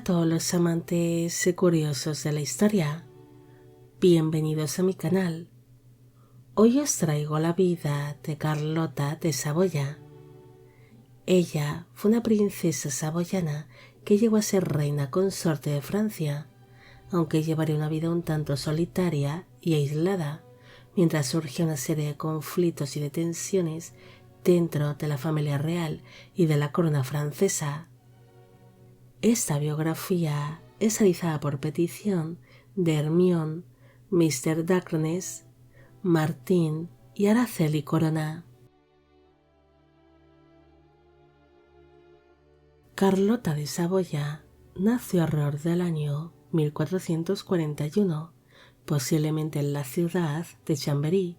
Hola a todos los amantes y curiosos de la historia, bienvenidos a mi canal. Hoy os traigo la vida de Carlota de Saboya. Ella fue una princesa saboyana que llegó a ser reina consorte de Francia, aunque llevaría una vida un tanto solitaria y aislada, mientras surgía una serie de conflictos y de tensiones dentro de la familia real y de la corona francesa. Esta biografía es realizada por petición de Hermione, Mr. Darkness, Martín y Araceli Corona. Carlota de Saboya nació alrededor del año 1441, posiblemente en la ciudad de Chambéry,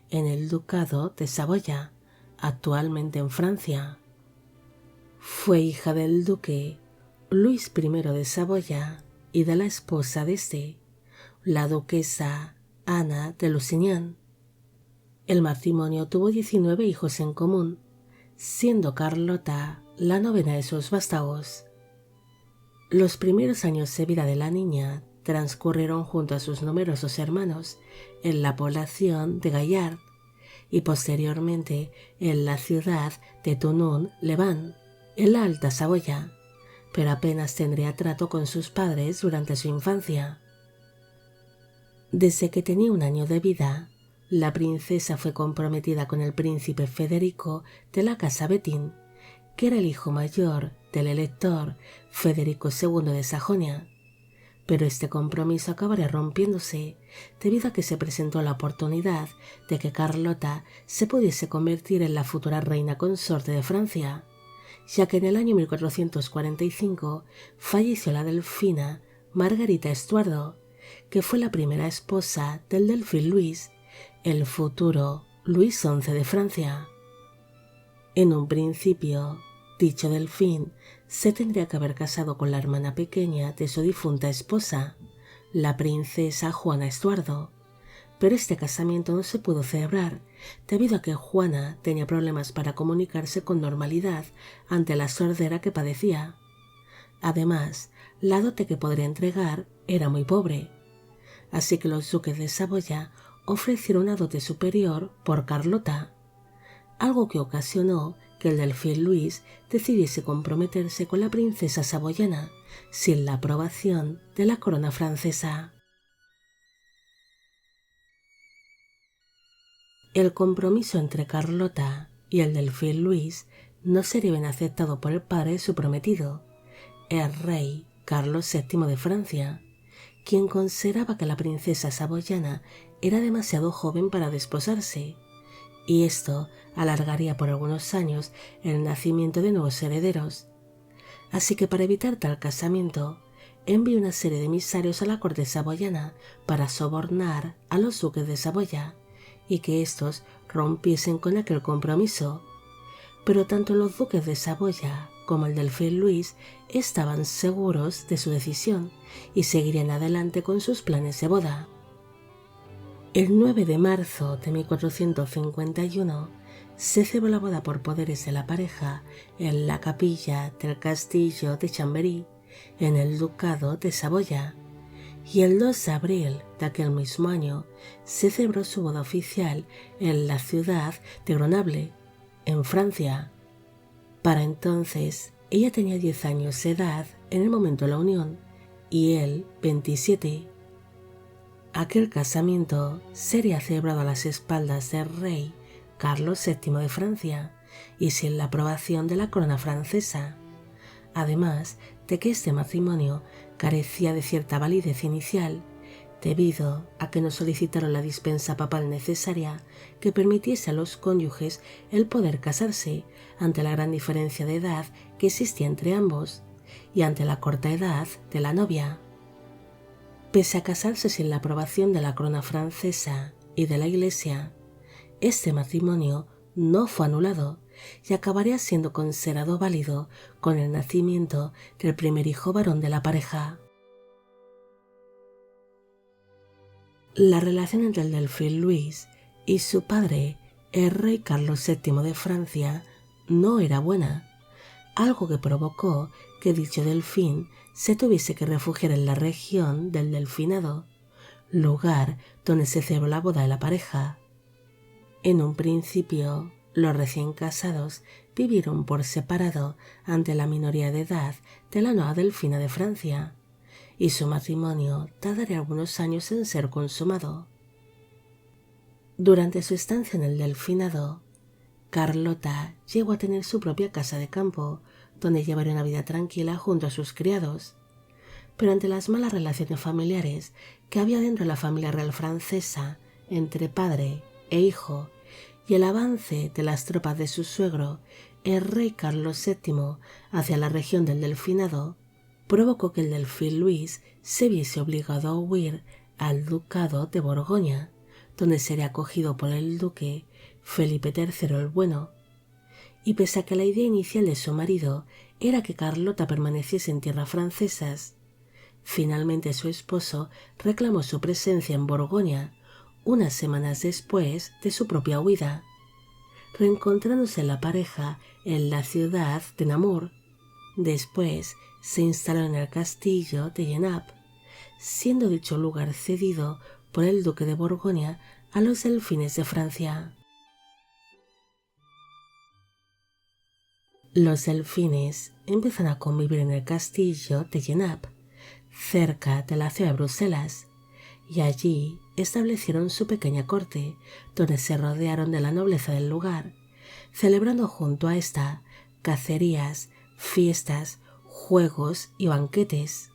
en el Ducado de Saboya, actualmente en Francia. Fue hija del duque Luis I de Saboya y de la esposa de este, la duquesa Ana de Lusignan. El matrimonio tuvo 19 hijos en común, siendo Carlota la novena de sus vástagos. Los primeros años de vida de la niña transcurrieron junto a sus numerosos hermanos en la población de Gaillard y posteriormente en la ciudad de Thonon-les-Bains, en la Alta Saboya, pero apenas tendría trato con sus padres durante su infancia. Desde que tenía un año de vida, la princesa fue comprometida con el príncipe Federico de la casa Wettin, que era el hijo mayor del elector Federico II de Sajonia, pero este compromiso acabaría rompiéndose debido a que se presentó la oportunidad de que Carlota se pudiese convertir en la futura reina consorte de Francia, ya que en el año 1445 falleció la delfina Margarita Estuardo, que fue la primera esposa del delfín Luis, el futuro Luis XI de Francia. En un principio, dicho delfín se tendría que haber casado con la hermana pequeña de su difunta esposa, la princesa Juana Estuardo, pero este casamiento no se pudo celebrar debido a que Juana tenía problemas para comunicarse con normalidad ante la sordera que padecía. Además, la dote que podría entregar era muy pobre, así que los duques de Saboya ofrecieron una dote superior por Carlota, algo que ocasionó que el delfín Luis decidiese comprometerse con la princesa saboyana sin la aprobación de la corona francesa. El compromiso entre Carlota y el delfín Luis no sería bien aceptado por el padre de su prometido, el rey Carlos VII de Francia, quien consideraba que la princesa saboyana era demasiado joven para desposarse, y esto alargaría por algunos años el nacimiento de nuevos herederos. Así que para evitar tal casamiento, envió una serie de emisarios a la corte saboyana para sobornar a los duques de Saboya y que éstos rompiesen con aquel compromiso. Pero tanto los duques de Saboya como el delfín Luis estaban seguros de su decisión y seguirían adelante con sus planes de boda. El 9 de marzo de 1451 se celebró la boda por poderes de la pareja en la capilla del castillo de Chambéry, en el ducado de Saboya, y el 2 de abril de aquel mismo año se celebró su boda oficial en la ciudad de Grenoble, en Francia. Para entonces, ella tenía 10 años de edad en el momento de la unión y él 27. Aquel casamiento sería celebrado a las espaldas del rey Carlos VII de Francia y sin la aprobación de la corona francesa, además de que este matrimonio carecía de cierta validez inicial debido a que no solicitaron la dispensa papal necesaria que permitiese a los cónyuges el poder casarse ante la gran diferencia de edad que existía entre ambos y ante la corta edad de la novia. Pese a casarse sin la aprobación de la corona francesa y de la Iglesia, este matrimonio no fue anulado y acabaría siendo considerado válido con el nacimiento del primer hijo varón de la pareja. La relación entre el delfín Luis y su padre, el rey Carlos VII de Francia, no era buena, algo que provocó que dicho delfín se tuviese que refugiar en la región del Delfinado, lugar donde se celebró la boda de la pareja. En un principio, los recién casados vivieron por separado ante la minoría de edad de la nueva delfina de Francia, y su matrimonio tardaría algunos años en ser consumado. Durante su estancia en el Delfinado, Carlota llegó a tener su propia casa de campo, donde llevaría una vida tranquila junto a sus criados. Pero ante las malas relaciones familiares que había dentro de la familia real francesa entre padre e hijo, y el avance de las tropas de su suegro, el rey Carlos VII, hacia la región del Delfinado, provocó que el delfín Luis se viese obligado a huir al ducado de Borgoña, donde sería acogido por el duque Felipe III el Bueno. Y pese a que la idea inicial de su marido era que Carlota permaneciese en tierras francesas, finalmente su esposo reclamó su presencia en Borgoña unas semanas después de su propia huida, reencontrándose la pareja en la ciudad de Namur. Después se instaló en el castillo de Genappe, siendo dicho lugar cedido por el duque de Borgoña a los delfines de Francia. Los delfines empiezan a convivir en el castillo de Genappe, cerca de la ciudad de Bruselas, y allí establecieron su pequeña corte, donde se rodearon de la nobleza del lugar, celebrando junto a esta cacerías, fiestas, juegos y banquetes.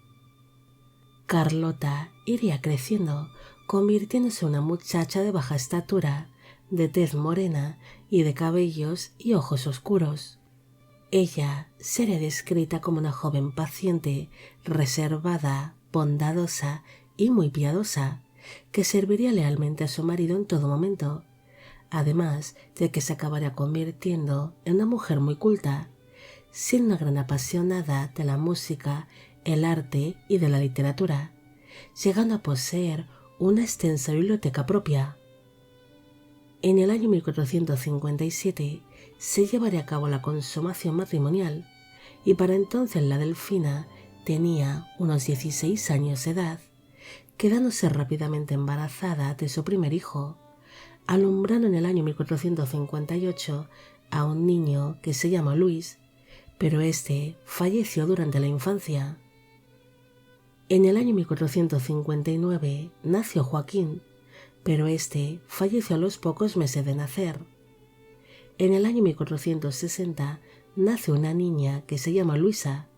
Carlota iría creciendo, convirtiéndose en una muchacha de baja estatura, de tez morena y de cabellos y ojos oscuros. Ella sería descrita como una joven paciente, reservada, bondadosa y muy piadosa, que serviría lealmente a su marido en todo momento, además de que se acabaría convirtiendo en una mujer muy culta, siendo una gran apasionada de la música, el arte y de la literatura, llegando a poseer una extensa biblioteca propia. En el año 1457 se llevaría a cabo la consumación matrimonial, y para entonces la delfina tenía unos 16 años de edad, quedándose rápidamente embarazada de su primer hijo, alumbrando en el año 1458 a un niño que se llama Luis, pero este falleció durante la infancia. En el año 1459 nació Joaquín, pero este falleció a los pocos meses de nacer. En el año 1460 nace una niña que se llama Luisa,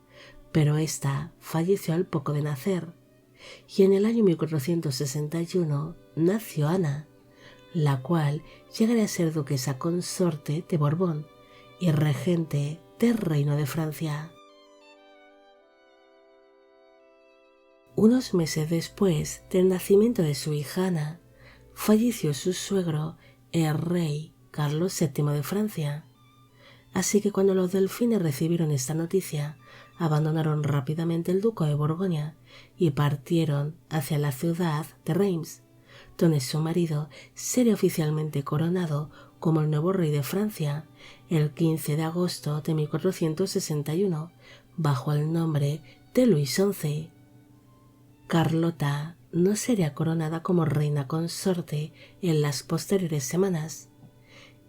pero esta falleció al poco de nacer. Y en el año 1461 nació Ana, la cual llegaría a ser duquesa consorte de Borbón y regente del Reino de Francia. Unos meses después del nacimiento de su hija Ana, falleció su suegro, el rey Carlos VII de Francia. Así que cuando los delfines recibieron esta noticia, abandonaron rápidamente el ducado de Borgoña y partieron hacia la ciudad de Reims, donde su marido sería oficialmente coronado como el nuevo rey de Francia el 15 de agosto de 1461, bajo el nombre de Luis XI. Carlota no sería coronada como reina consorte en las posteriores semanas.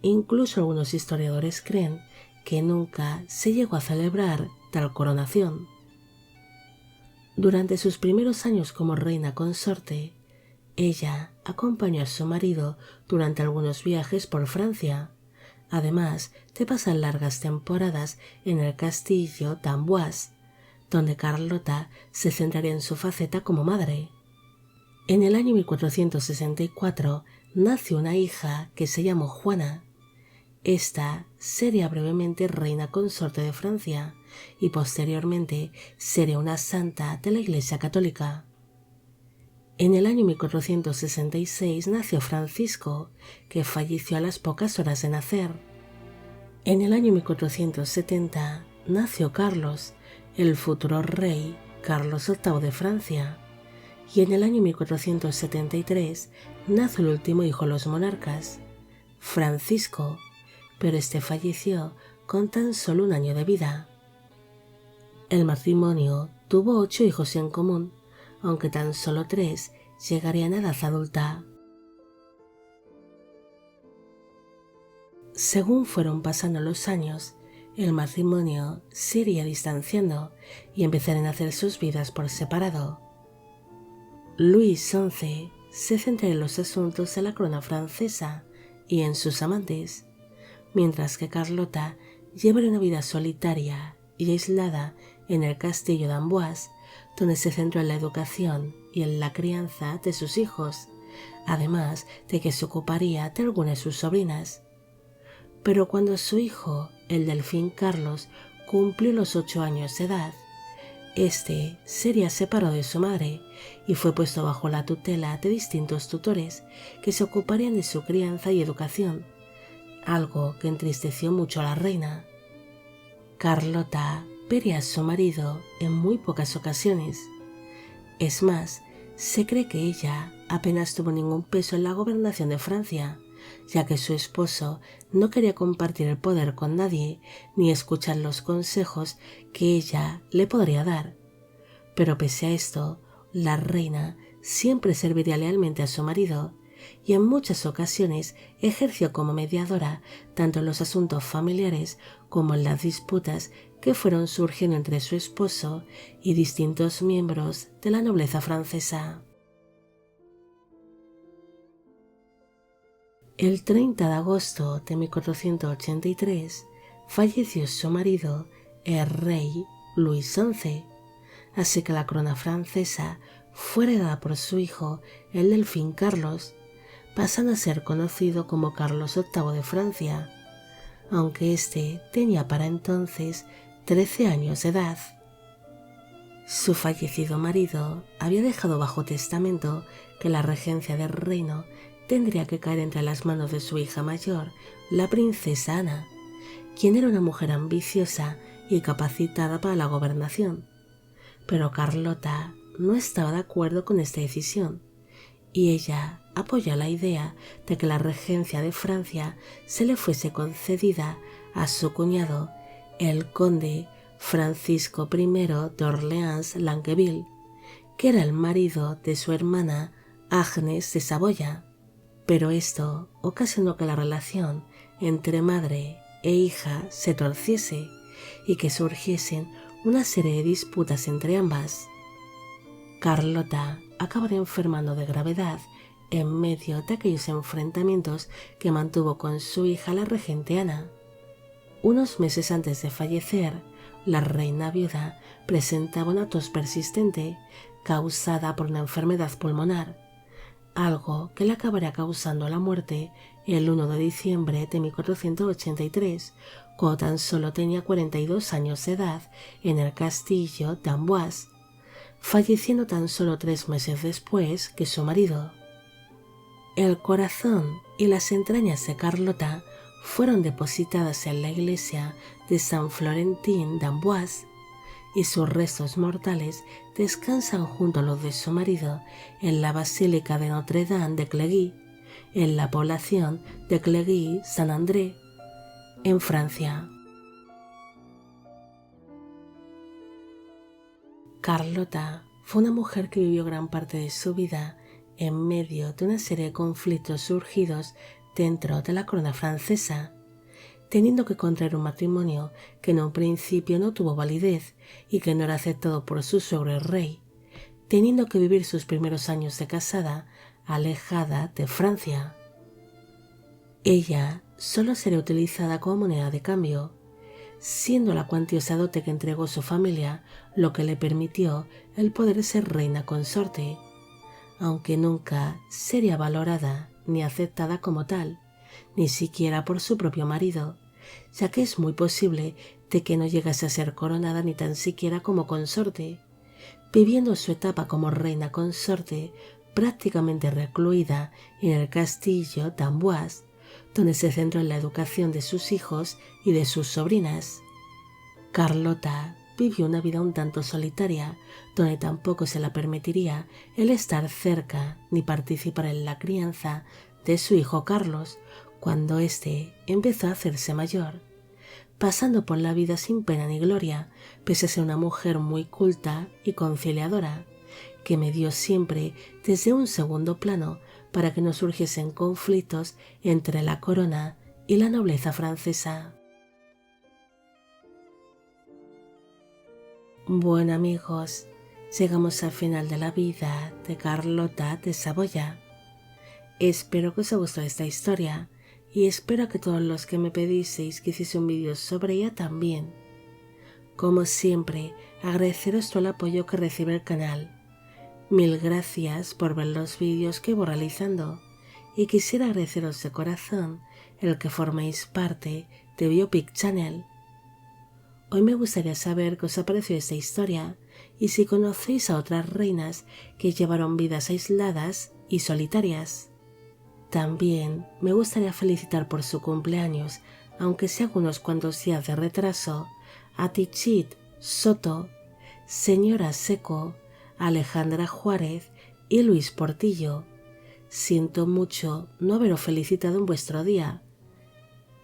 Incluso algunos historiadores creen que nunca se llegó a celebrar tal coronación. Durante sus primeros años como reina consorte, ella acompañó a su marido durante algunos viajes por Francia, además de pasar largas temporadas en el castillo d'Amboise, donde Carlota se centraría en su faceta como madre. En el año 1464 nació una hija que se llamó Juana. Esta sería brevemente reina consorte de Francia y posteriormente sería una santa de la Iglesia Católica. En el año 1466 nació Francisco, que falleció a las pocas horas de nacer. En el año 1470 nació Carlos, el futuro rey Carlos VIII de Francia, y en el año 1473 nació el último hijo de los monarcas, Francisco, pero este falleció con tan solo un año de vida. El matrimonio tuvo 8 hijos en común, aunque tan solo 3 llegarían a edad adulta. Según fueron pasando los años, el matrimonio se iría distanciando y empezaron a hacer sus vidas por separado. Luis XI se centra en los asuntos de la corona francesa y en sus amantes, mientras que Carlota lleva una vida solitaria y aislada en el castillo de Amboise, donde se centró en la educación y en la crianza de sus hijos, además de que se ocuparía de algunas de sus sobrinas. Pero cuando su hijo, el delfín Carlos, cumplió los 8 años de edad, este sería separado de su madre y fue puesto bajo la tutela de distintos tutores que se ocuparían de su crianza y educación, algo que entristeció mucho a la reina. Carlota vería a su marido en muy pocas ocasiones. Es más, se cree que ella apenas tuvo ningún peso en la gobernación de Francia, ya que su esposo no quería compartir el poder con nadie ni escuchar los consejos que ella le podría dar. Pero pese a esto, la reina siempre serviría lealmente a su marido y en muchas ocasiones ejerció como mediadora tanto en los asuntos familiares como en las disputas que fueron surgiendo entre su esposo y distintos miembros de la nobleza francesa. El 30 de agosto de 1483 falleció su marido, el rey Luis XI, así que la corona francesa fue heredada por su hijo, el delfín Carlos, pasando a ser conocido como Carlos VIII de Francia, aunque este tenía para entonces 13 años de edad. Su fallecido marido había dejado bajo testamento que la regencia del reino tendría que caer entre las manos de su hija mayor, la princesa Ana, quien era una mujer ambiciosa y capacitada para la gobernación. Pero Carlota no estaba de acuerdo con esta decisión, y ella apoyó la idea de que la regencia de Francia se le fuese concedida a su cuñado, el conde Francisco I de Orleans-Longueville, que era el marido de su hermana Agnes de Saboya. Pero esto ocasionó que la relación entre madre e hija se torciese y que surgiesen una serie de disputas entre ambas. Carlota acabaría enfermando de gravedad en medio de aquellos enfrentamientos que mantuvo con su hija la regente Ana. Unos meses antes de fallecer, la reina viuda presentaba una tos persistente causada por una enfermedad pulmonar, algo que le acabaría causando la muerte el 1 de diciembre de 1483, cuando tan solo tenía 42 años de edad en el castillo de Amboise, falleciendo tan solo 3 meses después que su marido. El corazón y las entrañas de Carlota fueron depositadas en la iglesia de San Florentín de Amboise, y sus restos mortales descansan junto a los de su marido en la Basílica de Notre-Dame de Clégy, en la población de Clégy-Saint-André, en Francia. Carlota fue una mujer que vivió gran parte de su vida en medio de una serie de conflictos surgidos dentro de la corona francesa, teniendo que contraer un matrimonio que en un principio no tuvo validez y que no era aceptado por su suegro el rey, teniendo que vivir sus primeros años de casada alejada de Francia. Ella solo sería utilizada como moneda de cambio, siendo la cuantiosa dote que entregó su familia lo que le permitió el poder ser reina consorte, aunque nunca sería valorada ni aceptada como tal, ni siquiera por su propio marido, ya que es muy posible de que no llegase a ser coronada ni tan siquiera como consorte, viviendo su etapa como reina consorte prácticamente recluida en el castillo de Amboise, donde se centró en la educación de sus hijos y de sus sobrinas. Carlota vivió una vida un tanto solitaria, donde tampoco se la permitiría el estar cerca ni participar en la crianza de su hijo Carlos, cuando éste empezó a hacerse mayor, pasando por la vida sin pena ni gloria, pese a ser una mujer muy culta y conciliadora, que me dio siempre desde un segundo plano para que no surgiesen conflictos entre la corona y la nobleza francesa. Bueno amigos, llegamos al final de la vida de Carlota de Saboya. Espero que os haya gustado esta historia y espero que todos los que me pedisteis que hiciese un vídeo sobre ella también. Como siempre, agradeceros todo el apoyo que recibe el canal. Mil gracias por ver los vídeos que voy realizando y quisiera agradeceros de corazón el que forméis parte de Biopic Channel. Hoy me gustaría saber qué os ha parecido esta historia y si conocéis a otras reinas que llevaron vidas aisladas y solitarias. También me gustaría felicitar por su cumpleaños, aunque sea con unos cuantos días de retraso, a Tichit Soto, Señora Seco, Alejandra Juárez y Luis Portillo. Siento mucho no haberos felicitado en vuestro día.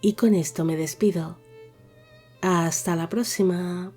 Y con esto me despido. Hasta la próxima.